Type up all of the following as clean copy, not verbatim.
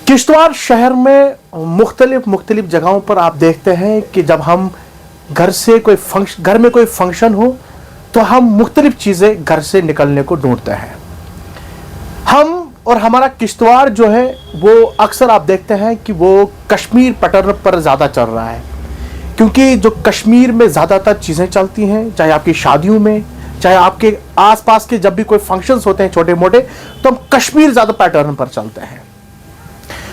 किश्तवाड़ शहर में मुख्तलिफ जगहों पर आप देखते हैं कि जब हम घर में कोई फंक्शन हो तो हम मुख्तलिफ चीज़ें घर से निकलने को ढूंढते हैं। हम और हमारा किश्तवाड़ जो है वो अक्सर आप देखते हैं कि वो कश्मीर पैटर्न पर ज़्यादा चल रहा है, क्योंकि जो कश्मीर में ज़्यादातर चीज़ें चलती हैं, चाहे आपकी शादियों में, चाहे आपके आसपास के जब भी कोई फंक्शंस होते हैं छोटे मोटे, तो हम कश्मीर ज़्यादा पैटर्न पर चलते हैं।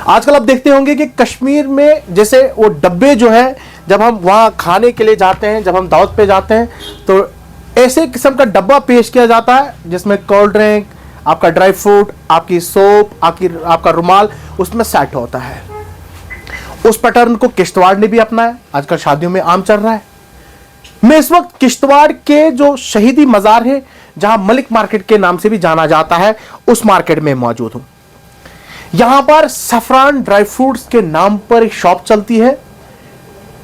आजकल आप देखते होंगे कि कश्मीर में जैसे वो डब्बे जो है, जब हम वहाँ खाने के लिए जाते हैं, जब हम दावत पे जाते हैं, तो ऐसे किस्म का डब्बा पेश किया जाता है जिसमें कोल्ड ड्रिंक, आपका ड्राई फ्रूट, आपकी सोप, आपका रुमाल उसमें सेट होता है। उस पैटर्न को किश्तवाड़ ने भी अपनाया, आजकल शादियों में आम चल रहा है। मैं इस वक्त किश्तवाड़ के जो शहीदी मज़ार है, जहां मलिक मार्केट के नाम से भी जाना जाता है, उस मार्केट में मौजूद हूं। यहां पर सफरान ड्राई फ्रूट्स के नाम पर एक शॉप चलती है।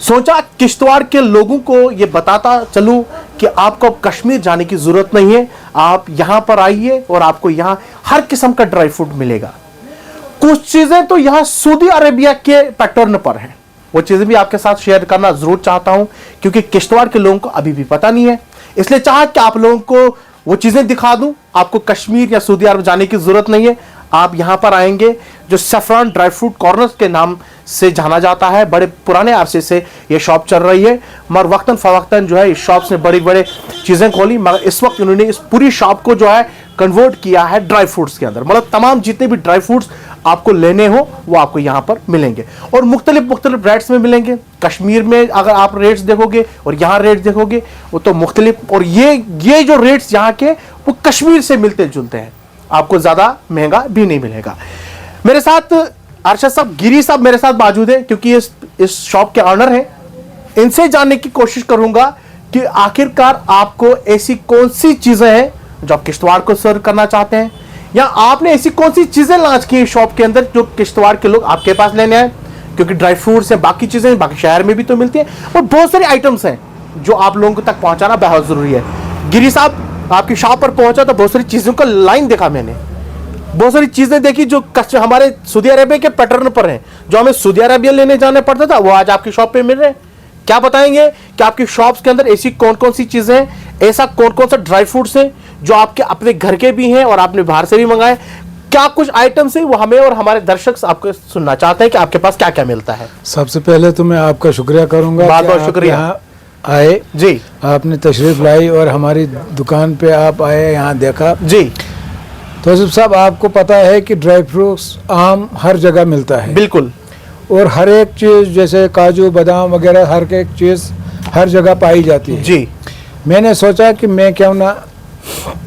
सोचा किश्तवाड़ के लोगों को यह बताता चलूं कि आपको अब कश्मीर जाने की जरूरत नहीं है, आप यहां पर आइए और आपको यहां हर किस्म का ड्राई फ्रूट मिलेगा। कुछ चीजें तो यहां सऊदी अरेबिया के पैटर्न पर हैं, वो चीजें भी आपके साथ शेयर करना जरूर चाहता हूं, क्योंकि किश्तवाड़ के लोगों को अभी भी पता नहीं है। इसलिए चाहा कि आप लोगों को वो चीजें दिखा दूं। आपको कश्मीर या सऊदी अरब जाने की जरूरत नहीं है, आप यहां पर आएंगे जो सफरान ड्राई फ्रूट कॉर्नर्स के नाम से जाना जाता है। बड़े पुराने अरसे से ये शॉप चल रही है, मगर वक्तन फवक्तन जो है इस शॉप ने बड़ी बड़े चीज़ें खोली, मगर इस वक्त उन्होंने इस पूरी शॉप को जो है कन्वर्ट किया है ड्राई फ्रूट्स के अंदर। मतलब तमाम जितने भी ड्राई फ्रूट्स आपको लेने हो वो आपको यहाँ पर मिलेंगे और मुख्तलिफ रेट्स में मिलेंगे। कश्मीर में अगर आप रेट्स देखोगे और यहाँ रेट्स देखोगे वो तो मुख्तलिफ, और ये जो रेट्स यहाँ के वो कश्मीर से मिलते जुलते हैं, आपको ज़्यादा महंगा भी नहीं मिलेगा। मेरे साथ अरशद साहब, गिरी साहब मेरे साथ मौजूद है, क्योंकि इस शॉप के ऑनर हैं। इनसे जानने की कोशिश करूंगा कि आखिरकार आपको ऐसी कौन सी चीजें हैं जो आप किश्तवाड़ को सर्व करना चाहते हैं, या आपने ऐसी कौन सी चीजें लॉन्च की शॉप के अंदर जो किश्तवाड़ के लोग आपके पास लेने आए, क्योंकि ड्राई फ्रूट्स हैं, बाकी चीजें बाकी शहर में भी तो मिलती हैं, और बहुत सारी आइटम्स हैं जो आप लोगों तक पहुंचाना बहुत जरूरी है। गिरी साहब, आपकी शॉप पर पहुंचा तो बहुत सारी चीजों का लाइन देखा मैंने, बहुत सारी चीजें देखी जो हमारे सऊदी अरेबिया के पैटर्न पर हैं, जो हमें सऊदी अरेबिया लेने जाने पड़ता था वो आज आपकी शॉप पे मिल रहे हैं। क्या बताएंगे कि आपकी शॉप्स के अंदर ऐसी कौन कौन सी चीजें हैं, ऐसा कौन कौन सा ड्राई फ्रूट्स हैं जो आपके अपने घर के भी हैं और आपने बाहर से भी मंगाए, क्या कुछ आइटम्स है वो हमें और हमारे दर्शक आपको सुनना चाहते हैं कि आपके पास क्या क्या मिलता है। सबसे पहले तो मैं आपका शुक्रिया करूंगा, बहुत बहुत शुक्रिया आए जी, आपने तशरीफ लाई और हमारी दुकान पे आप आए, यहाँ देखा जी। तो साहब, आपको पता है कि ड्राई फ्रूट्स आम हर जगह मिलता है, बिल्कुल, और हर एक चीज़ जैसे काजू बादाम वगैरह हर एक चीज़ हर जगह पाई जाती है जी। मैंने सोचा कि मैं क्यों ना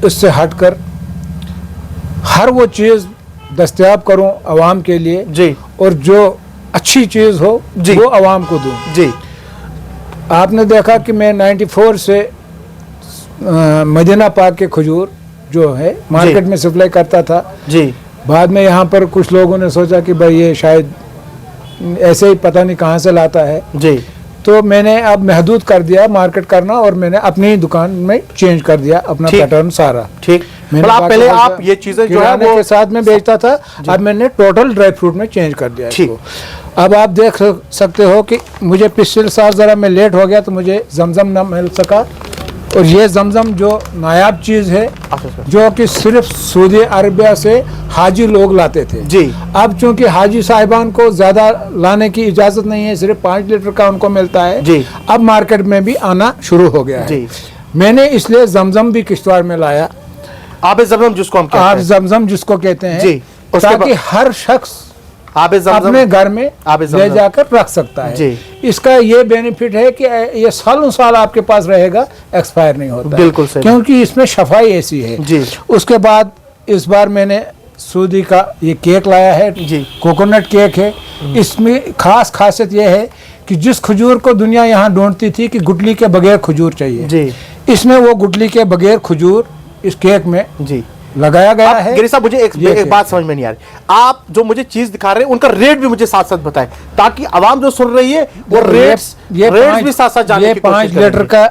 इससे हटकर हर वो चीज़ दस्तयाब करूं आवाम के लिए जी, और जो अच्छी चीज़ हो जी वो आवाम को दूं जी। आपने देखा कि मैं 94 से मदीना पाक के खजूर जो है मार्केट में सप्लाई करता था जी। बाद में यहाँ पर कुछ लोगों ने सोचा कि भाई ये शायद ऐसे ही पता नहीं कहाँ से लाता है जी, तो मैंने अब महदूद कर दिया मार्केट करना, और मैंने अपनी दुकान में चेंज कर दिया अपना पैटर्न सारा। ठीक, पहले आप ये चीजें जो है वो के साथ में बेचता था, अब मैंने टोटल ड्राई फ्रूट में चेंज कर दिया इसको। अब आप देख सकते हो कि मुझे पिछले साल ज़रा मैं लेट हो गया तो मुझे जमजम ना मिल सका, और ये जमजम जो नायाब चीज़ है जो कि सिर्फ सऊदी अरबिया से हाजी लोग लाते थे जी। अब चूंकि हाजी साहिबान को ज़्यादा लाने की इजाज़त नहीं है, सिर्फ 5 लीटर का उनको मिलता है जी। अब मार्केट में भी आना शुरू हो गया है जी। मैंने इसलिए जमजम भी किश्तवाड़ में लाया। आब ज़मज़म जिसको कहते हैं जी, ताकि हर शख्स अपने घर में ले जाकर रख सकता है जी। इसका ये बेनिफिट है कि ये सालों साल आपके पास रहेगा, एक्सपायर नहीं होता, बिल्कुल सही, क्योंकि इसमें सफाई ऐसी है जी। उसके बाद इस बार मैंने सऊदी का ये केक लाया है जी, कोकोनट केक है। इसमें खास खासियत यह है कि जिस खजूर को दुनिया यहाँ ढूंढती थी कि गुठली के बगैर खजूर चाहिए जी, इसमें वो गुठली के बगैर खजूर इस केक में जी लगाया गया है। गिरी साहब, मुझे एक बात समझ में नहीं आ रही, आप जो मुझे चीज दिखा रहे हैं उनका रेट भी मुझे साथ साथ बताएं, ताकि आवाम जो सुन रही है वो रेट्स भी साथ साथ जानने की कोशिश करें। 5 लीटर का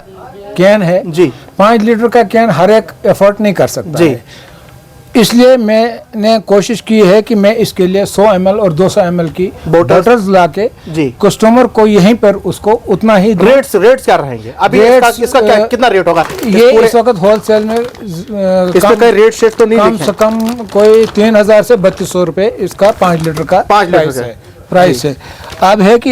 कैन है जी, 5 लीटर का कैन हर एक एफर्ट नहीं कर सकता जी। इसलिए मैंने कोशिश की है कि मैं इसके लिए 100 ml और 200 ml की बोतल्स ला के कस्टमर को यहीं पर उसको उतना ही रेट्स क्या रहेंगे अभी? इसका कितना रेट होगा ये इस वक्त होलसेल में? इसका कोई रेट शेट तो नहीं? कम से कम कोई 3000 से 3200 रुपए इसका 5 लीटर का प्राइस है। अब है कि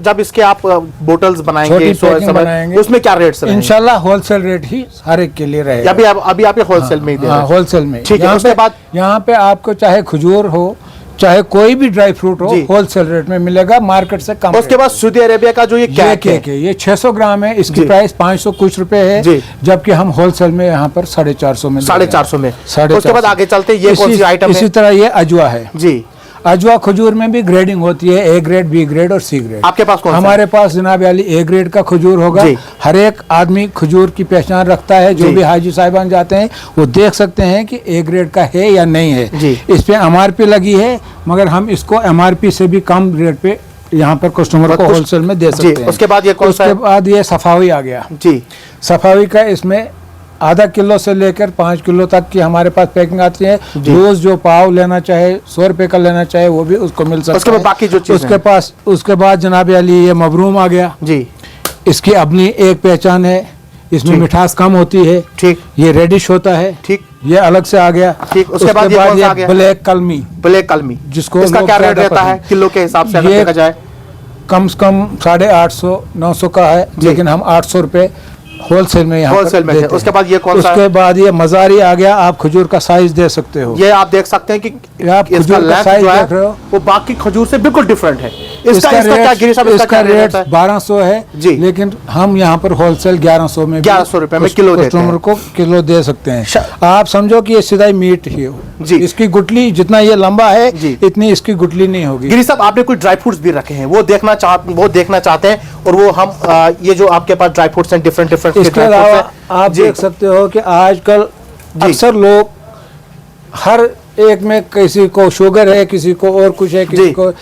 जब इसके आप बोतल्स बनाएंगे उसमें क्या रेट्स रहेंगे? इंशाल्लाह होलसेल रेट ही हर एक के लिए रहेगा। अभी आप होलसेल में ही दे रहे हैं? होलसेल में। ठीक है। उसके बाद यहाँ पे आपको चाहे खजूर हो चाहे कोई भी ड्राई फ्रूट हो होलसेल रेट में मिलेगा, मार्केट से कम। उसके बाद सऊदी अरेबिया का जो ये केक है ये 600 ग्राम है, इसकी प्राइस 500 कुछ रुपए है, जबकि हम होलसेल में यहाँ पर 450 में 450 में। उसके बाद आगे चलते ये कौन सी आइटम है? इसी तरह ये अजवा है जी। अजवा खजूर में भी ग्रेडिंग होती है, ए ग्रेड, बी ग्रेड और सी ग्रेड। आपके पास कौन सा? हमारे पास जनाब अली ए ग्रेड का खजूर होगा। हर एक आदमी खजूर की पहचान रखता है, जो भी हाजी साहिबान जाते हैं वो देख सकते हैं कि ए ग्रेड का है या नहीं है। इस पे MRP लगी है, मगर हम इसको MRP से भी कम रेट पे यहाँ पर कस्टमर को होलसेल में दे सकते हैं। उसके बाद ये कौन सा? उसके बाद ये सफावी आ गया जी। सफावी का इसमें आधा किलो से लेकर 5 किलो तक की हमारे पास पैकिंग आती है। रोज जो पाव लेना चाहे 100 रुपए का लेना चाहे वो भी उसको मिल सकता है। बाकी जो उसके बाद जनाब अली ये मबरूम आ गया जी। इसकी अपनी एक पहचान है, इसमें मिठास कम होती है। ठीक। ये रेडिश होता है। ठीक। ये अलग से आ गया। ठीक। उसके बाद ये ब्लैक कलमी जिसको इसका क्या रेट रहता है किलो के हिसाब से? देखा जाए कम से कम 850-900 का है, लेकिन हम 800 रुपए होलसेल में है। उसके बाद ये कौन सा? उसके बाद ये मजारी आ गया। आप खजूर का साइज दे सकते हो। ये आप देख सकते हैं कि आप खजूर का साइज देख रहे हो, वो बाकी खजूर से बिल्कुल डिफरेंट है। इसका रेट 1200 है जी, लेकिन हम यहाँ पर होलसेल 1100 में 1100 रुपए में किलो कस्टमर को किलो दे सकते हैं। आप समझो कि ये सीधा मीट ही हो जी। इसकी गुटली जितना ये लंबा है इतनी इसकी गुटली नहीं होगी। गिरी साहब, आपने कुछ ड्राई फ्रूट्स भी रखे हैं, वो देखना चाहते हैं, और वो हम ये जो आपके पास ड्राई फ्रूट्स हैं डिफरेंट इसके अलावा आप देख सकते हो कि आजकल अक्सर लोग हर एक में किसी को शुगर है, किसी को और कुछ है, किसी को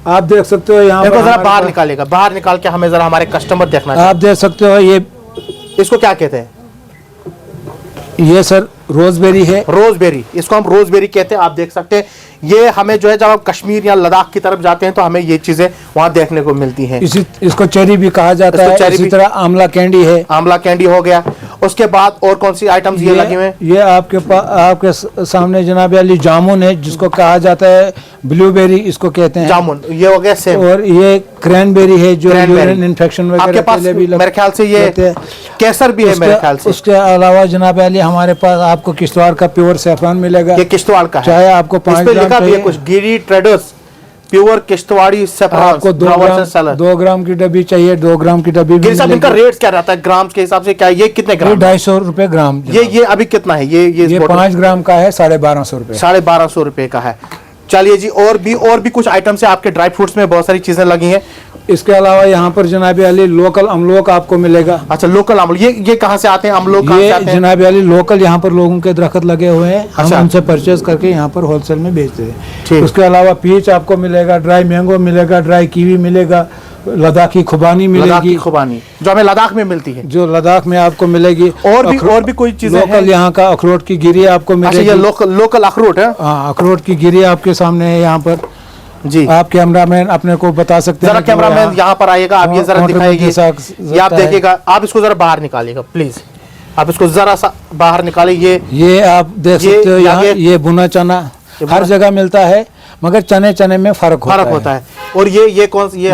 आप देख सकते हो। यहाँ पर जरा बाहर निकालेगा, बाहर निकाल के हमें जरा हमारे कस्टमर देखना आप देख सकते हो। ये इसको क्या कहते हैं? ये सर रोजबेरी है। रोजबेरी, इसको हम रोजबेरी कहते हैं। आप देख सकते हैं ये हमें जो है जब आप कश्मीर या लद्दाख की तरफ जाते हैं तो हमें ये चीजें वहां देखने को मिलती हैं। इसको चेरी भी कहा जाता है। इसी तरह आमला कैंडी है। आमला कैंडी हो गया। उसके बाद और कौन सी आइटम्स ये लगे हुए हैं? ये आपके सामने जनाब अली जामुन है, जिसको कहा जाता है ब्लूबेरी, इसको कहते हैं जामुन। ये हो गया सेम। और ये क्रैनबेरी है जो यूरिन इन्फेक्शन वगैरह के लिए मेरे ख्याल से ये केसर भी है मेरे ख्याल से। उसके अलावा जनाब अली हमारे पास आपको किश्तवाड़ का प्योर सैफरान मिलेगा। ये किश्तवाड़ का है। चाहे आपको 5 ग्राम चाहिए, कुछ गिरी ट्रेडर्स प्योर किश्तवाड़ी सैफरान, आपको 2 ग्राम की डब्बी चाहिए, 2 ग्राम की डब्बी। इनका रेट क्या रहता है ग्राम के हिसाब से? क्या ये कितने ग्राम? 250 रुपए ग्राम। ये अभी कितना है? ये 5 ग्राम का है, 1250 रुपए। 1250 रुपए का है। चलिए जी, और भी कुछ आइटम्स है आपके ड्राई फ्रूट्स में, बहुत सारी चीजें लगी हैं। इसके अलावा यहाँ पर जनाब अली लोकल अमलोक आपको मिलेगा। अच्छा, लोकल अमलोक, ये कहाँ से आते हैं अमलोक? ये जनाब अली लोकल यहाँ पर लोगों के दरख्त लगे हुए हैं। हम उनसे परचेज करके यहाँ पर होलसेल में बेचते हैं। उसके अलावा पीच आपको मिलेगा, ड्राई मैंगो मिलेगा, ड्राई कीवी मिलेगा, लद्दाखी खुबानी मिलेगी। खुबानी जो हमें लद्दाख में मिलती है, जो लद्दाख में आपको मिलेगी। और भी कोई चीजें लोकल यहाँ का अखरोट की गिरी आपको मिलेगी। ये लोकल अखरोट है। हाँ, अखरोट की गिरी आपके सामने है यहाँ पर जी। आप कैमरामैन अपने को बता सकते हैं। जरा कैमरामैन यहाँ पर आइएगा, आप ये जरा दिखाइए, ये आप देखिएगा। आप इसको जरा बाहर निकालिएगा प्लीज, आप इसको जरा सा बाहर निकालिए। ये आप देख सकते हो यहाँ, ये भुना चना हर जगह मिलता है, मगर चने में फर्क होता है। और ये कौन सी?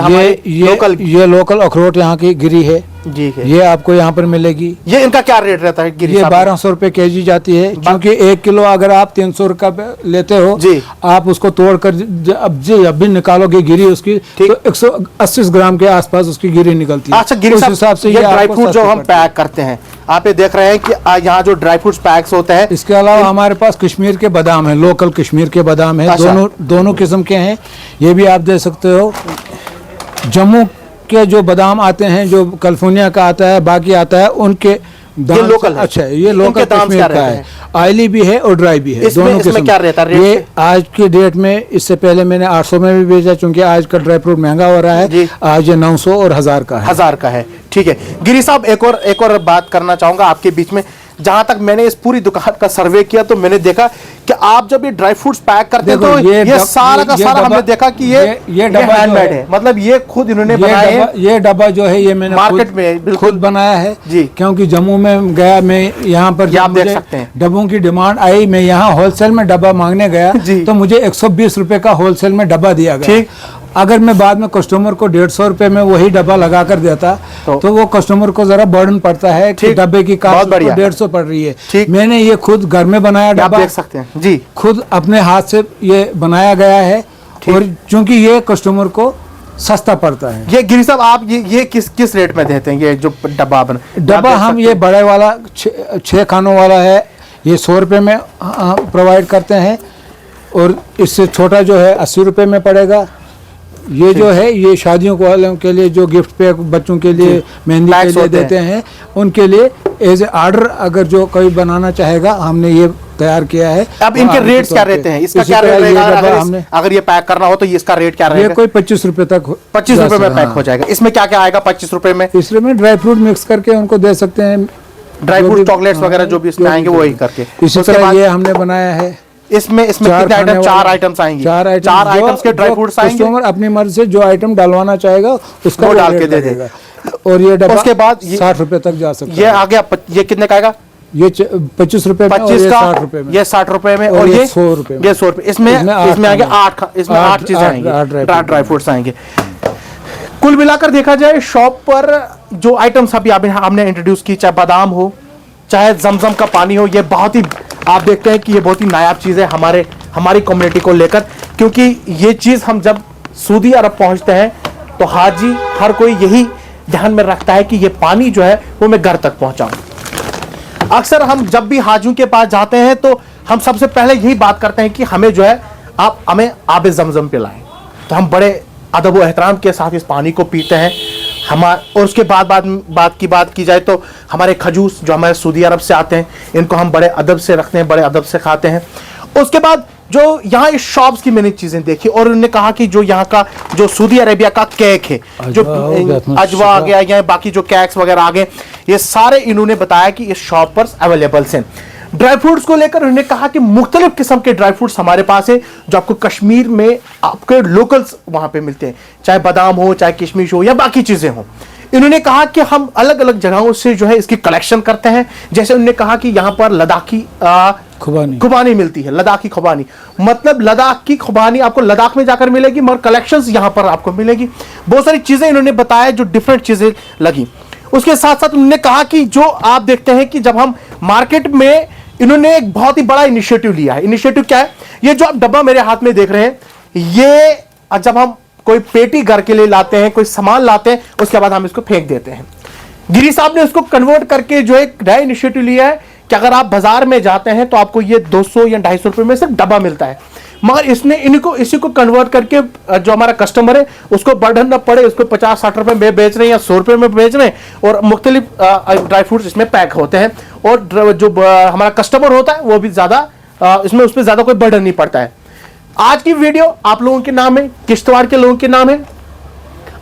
ये लोकल अखरोट यहाँ की गिरी है जी है। ये आपको यहाँ पर मिलेगी। ये इनका क्या रेट रहता है? ये 1200 रुपए केजी जाती है, क्योंकि 1 किलो अगर आप 300 रुपए लेते हो जी, आप उसको तोड़कर अब भी निकालोगे गिरी उसकी, तो 180 ग्राम के आसपास उसकी गिरी निकलती है। अच्छा गिरी, उस हिसाब से ये ड्राई फ्रूट जो हम पैक करते हैं, आप ये देख रहे हैं कि यहाँ जो ड्राई फ्रूट पैक्स होते हैं। इसके अलावा हमारे पास कश्मीर के बादाम है, लोकल कश्मीर के बादाम है। दोनों किस्म के हैं, ये भी आप दे सकते हो। जम्मू के जो बादाम आते हैं, जो कैलिफोर्निया का आता है, बाकी आता है, उनके ये लोकल है। अच्छा, ये लोकल कश्मीर का है। ऑयली भी है और ड्राई भी है, दोनों किस्म। क्या रहता है रेट? ये आज की डेट में, इससे पहले मैंने 800 में भी बेचा, क्योंकि आज का ड्राई फ्रूट महंगा हो रहा है। आज ये 900 और 1000 का है। 1000 का है। ठीक है गिरी साहब, एक और बात करना चाहूंगा आपके बीच में। जहां तक मैंने इस पूरी दुकान का सर्वे किया तो मैंने देखा कि आप जब ये ड्राई फ्रूट्स पैक करते हैं तो ये सारा का सारा हमने देखा कि ये डब्बा हैंडमेड है, मतलब ये खुद इन्होंने बनाया है। ये डब्बा जो है ये मैंने मार्केट में खुद बनाया है जी, क्योंकि जम्मू में गया मैं, यहाँ पर आप देख सकते हैं डब्बों की डिमांड आई, मैं यहाँ होलसेल में डब्बा मांगने गया तो मुझे 120 रुपए का होलसेल में डब्बा दिया गया। अगर मैं बाद में कस्टमर को 150 रुपए में वही डब्बा लगा कर देता तो वो कस्टमर को जरा बर्डन पड़ता है कि डब्बे की कास्ट 150 पड़ रही है। मैंने ये खुद घर में बनाया डब्बा, देख सकते हैं जी, खुद अपने हाथ से ये बनाया गया है और चूंकि ये कस्टमर को सस्ता पड़ता है। ये गिरी साहब आप ये किस रेट में देते हैं? ये जो डब्बा हम ये बड़े वाला 6 खानों वाला है, ये 100 रुपए में प्रोवाइड करते हैं और इससे छोटा जो है 80 रुपए में पड़ेगा। ये जो है ये शादियों वालों के लिए जो गिफ्ट पे बच्चों के लिए मेहंदी के लिए देते हैं उनके लिए एज ए ऑर्डर अगर जो कोई बनाना चाहेगा हमने ये तैयार किया है। अब इनके रेट्स क्या रहते हैं? इसका क्या रेट रहेगा अगर ये पैक करना हो तो इसका रेट क्या रहेगा? ये कोई 25 रुपए तक 25 रुपए में पैक हो जाएगा। इसमें क्या क्या आएगा 25 रुपए में? इसमें ड्राई फ्रूट मिक्स करके उनको दे सकते हैं, ड्राई फ्रूट चॉकलेट्स वगैरह जो भी इसमें आएंगे वही करके। इसी तरह ये हमने बनाया है। इसमें कितने आइटम? 4 आइटम्स आएंगे। 4 आइटम्स के ड्राई फ्रूट्स आएंगे। कस्टमर अपनी मर्जी से जो आइटम डालवाना चाहेगा उसका डाल के दे देगा। और ये डब्बा उसके बाद 60 रुपए तक जा सकता है। ये आ गया, ये कितने का आएगा? ये 25 रुपए में, 25 का, 60 रुपए में, ये 60 रुपए में और ये 100 रुपए। ये 100 रुपए। इसमें आगे 8 चीजें आएंगी, 8 ड्राई फ्रूट्स आएंगे। कुल मिलाकर देखा जाए शॉप पर जो आइटम्स अभी हमने इंट्रोड्यूस की, चाहे बादाम हो चाहे जमजम का पानी हो, ये बहुत ही आप देखते हैं कि ये बहुत ही नायाब चीज़ है हमारी कम्युनिटी को लेकर, क्योंकि ये चीज़ हम जब सऊदी अरब पहुंचते हैं तो हाजी हर कोई यही ध्यान में रखता है कि ये पानी जो है वो मैं घर तक पहुंचाऊं। अक्सर हम जब भी हाजियों के पास जाते हैं तो हम सबसे पहले यही बात करते हैं कि हमें जो है आप हमें आबे जमजम पिलाएं, तो हम बड़े अदब व एहतराम के साथ इस पानी को पीते हैं। और उसके बाद बात की जाए तो हमारे खजूस जो हमारे सऊदी अरब से आते हैं इनको हम बड़े अदब से रखते हैं, बड़े अदब से खाते हैं। उसके बाद जो यहाँ इस शॉप्स की मैंने चीजें देखी और उन्होंने कहा कि जो यहाँ का जो सऊदी अरेबिया का केक है, जो अजवा आ गया या बाकी जो केक्स वगैरह आ गए, ये सारे इन्होंने बताया कि इस शॉप पर अवेलेबल हैं। ड्राई फ्रूट्स को लेकर उन्होंने कहा कि मुख्तलिफ किस्म के ड्राई फ्रूट्स हमारे पास है जो आपको कश्मीर में आपके लोकल्स वहां पे मिलते हैं, चाहे बादाम हो चाहे किशमिश हो या बाकी चीजें हो। इन्होंने कहा कि हम अलग अलग जगहों से जो है इसकी कलेक्शन करते हैं। जैसे उन्होंने कहा कि यहाँ पर लद्दाखी खुबानी मिलती है, लद्दाखी खुबानी, मतलब लद्दाख की खुबानी आपको लद्दाख में जाकर मिलेगी मगर कलेक्शंस यहाँ पर आपको मिलेगी। बहुत सारी चीजें इन्होंने बताया जो डिफरेंट चीजें लगी। उसके साथ साथ उन्होंने कहा कि जो आप देखते हैं कि जब हम मार्केट में, इन्होंने एक बहुत ही बड़ा इनिशिएटिव लिया है। इनिशिएटिव क्या है? ये जो आप डब्बा मेरे हाथ में देख रहे हैं, ये जब हम कोई पेटी घर के लिए लाते हैं, कोई सामान लाते हैं, उसके बाद हम इसको फेंक देते हैं। गिरी साहब ने उसको कन्वर्ट करके जो एक नया इनिशिएटिव लिया है कि अगर आप बाजार में जाते हैं तो आपको ये 200 या 250 रुपए में सिर्फ डब्बा मिलता है, मगर इसने इसी को कन्वर्ट करके जो हमारा कस्टमर है उसको बर्डन न पड़े, उसको 50-60 रुपए में बेच रहे हैं या 100 रुपए में बेच रहे हैं और मुख्तलिफ ड्राई फ्रूट्स इसमें पैक होते हैं और जो हमारा कस्टमर होता है वो भी ज्यादा इसमें उस पर ज्यादा कोई बर्डन नहीं पड़ता है। आज की वीडियो आप लोगों के नाम है, किश्तवाड़ के लोगों के नाम है।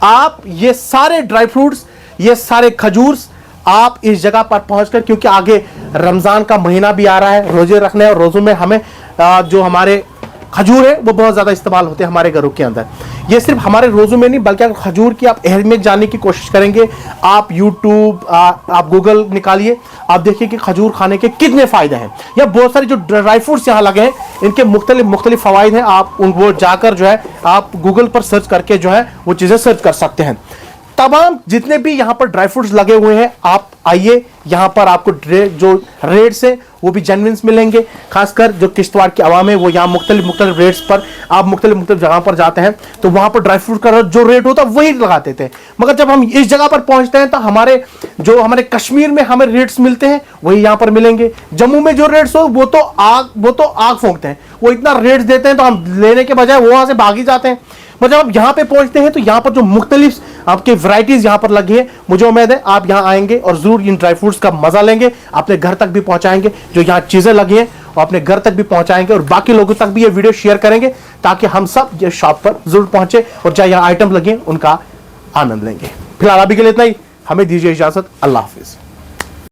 आप ये सारे ड्राई फ्रूट्स, ये सारे खजूर्स आप इस जगह पर पहुंचकर, क्योंकि आगे रमजान का महीना भी आ रहा है, रोजे रखने और रोजों में हमें जो हमारे खजूर है वो बहुत ज़्यादा इस्तेमाल होते हैं हमारे घरों के अंदर। ये सिर्फ हमारे रोज़ों में नहीं बल्कि अगर खजूर की आप अहमियत जानने की कोशिश करेंगे, आप यूट्यूब आप गूगल निकालिए, आप देखिए कि खजूर खाने के कितने फ़ायदे हैं। या बहुत सारे जो ड्राई फ्रूट्स यहाँ लगे हैं इनके मुख्तलिफ फ़वाइद हैं। आप वो जाकर जो है आप गूगल पर सर्च करके जो है वो चीज़ें सर्च कर सकते हैं। तमाम जितने भी यहाँ पर ड्राई फ्रूट्स लगे हुए हैं, आप आइए यहाँ पर, आपको जो रेट्स है वो भी जेन्युइन मिलेंगे। खासकर जो किश्तवाड़ की आवाम है वो यहाँ मुख्तलिफ रेट्स पर, आप मुख्तलिफ जगह पर जाते हैं तो वहाँ पर ड्राई फ्रूट का जो रेट होता है वही लगाते थे, मगर जब हम इस जगह पर पहुँचते हैं तो हमारे कश्मीर में हमें रेट्स मिलते हैं वही यहाँ पर मिलेंगे। जम्मू में जो रेट्स हो वो तो आग फूंकते हैं, वो इतना रेट्स देते हैं तो हम लेने के बजाय वो वहाँ से भाग ही जाते हैं। मतलब जब आप यहाँ पे पहुंचते हैं तो यहाँ पर जो मुख्तलिफ आपके वैरायटीज यहाँ पर लगी है, मुझे उम्मीद है आप यहाँ आएंगे और जरूर इन ड्राई फ्रूट्स का मजा लेंगे, अपने घर तक भी पहुंचाएंगे। जो यहाँ चीजें लगी हैं वो अपने घर तक भी पहुंचाएंगे और बाकी लोगों तक भी ये वीडियो शेयर करेंगे ताकि हम सब ये शॉप पर जरूर पहुंचे और जो यहाँ आइटम लगे उनका आनंद लेंगे। फिलहाल अभी के लिए इतना ही, हमें दीजिए इजाजत। अल्लाह हाफिज।